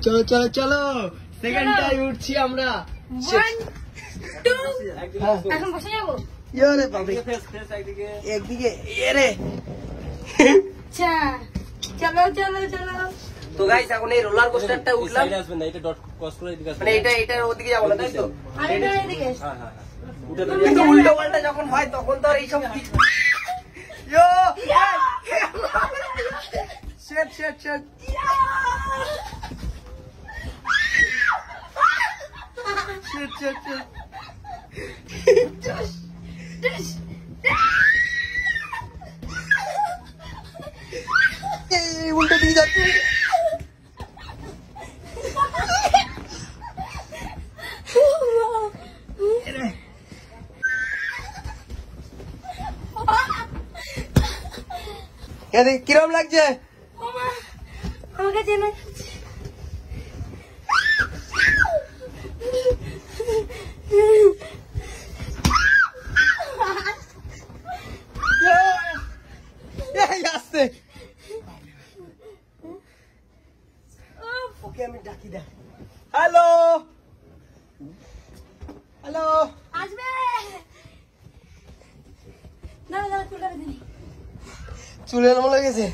চলো চলো চলো, সেকেন্ড টাইম উঠছি আমরা। 1 2 এখন বসে যাবো। ইয়ে বাবা, একদিকে রে। আচ্ছা চলো চলো চলো। তো গাইস এখন এই রোলার কোস্টারটা উঠলাম। মানে এটা ওদিকে যাবো না, তাই তো? আর এটা এদিকে। কিন্তু উল্টো পাল্টা যখন হয় তখন তো আর এইসব ইয়ো শেট শেট শেট। শেট শেট শেট। এই উল্টো দিকে যাচ্ছে। কিরম লাগছে? আমাকে চেনা আসছে। ওকে আমি ডাকি দেখ। হ্যালো হ্যালো, আসবে। না না চুলে দিই, চুলে এলো মনে গেছে।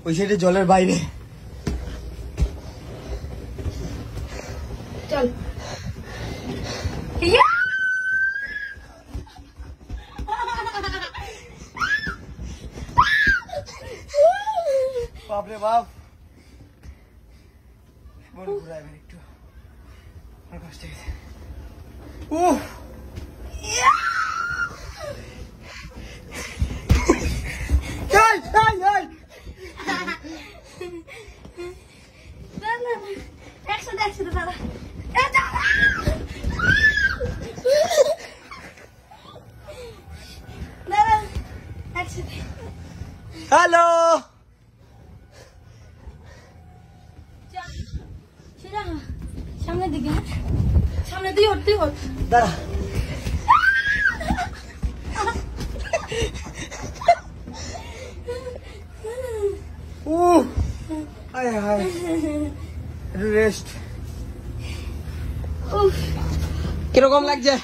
ওই সাইডে জলের বাইরে। চল। বাপরে বাপ, মন ঘুরাবে একটু, আমার কষ্ট হয়েছে। উফ একসাথে দাদা। দাদা একসাথে। হ্যালো, সামনের দিকে, সামনে দিয়ে উঠতে হত। দাঁড়া। হায় হায়, একটু রেস্ট। কিরকম লাগছে?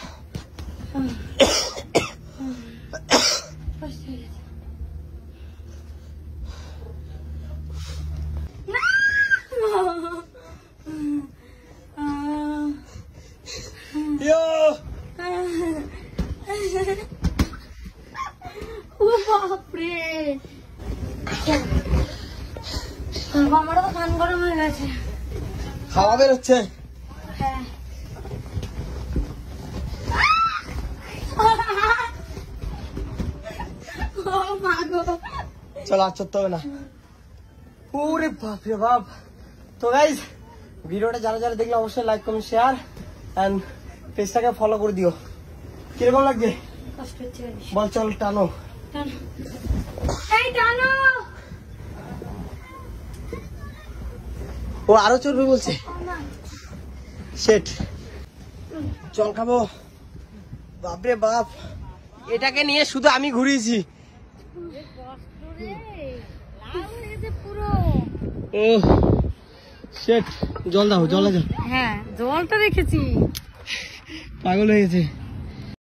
বাপরে, আমারও তো কান গরম হয়ে গেছে। হাওয়া বেরোচ্ছে। হ্যাঁ চলো আর চলতে হবে না। ওরে বাপ রে বাপ। তো গাইজ ভিডিওটা যারা যারা দেখলে অবশ্যই লাইক কমেন্ট শেয়ার এন্ড পেজটাকে ফলো করে দিও। কিরকম লাগছে কষ্ট হচ্ছে? বল চল টানো। এই টানো। ও আরো চড়বে বলছে। শেট, চল খাবো। বাপরে বাপ, এটাকে নিয়ে শুধু আমি ঘুরিয়েছি। ও শেট, জল দাও, জলে যাও। হ্যাঁ জলটা রেখেছি, পাগল হয়ে গেছে।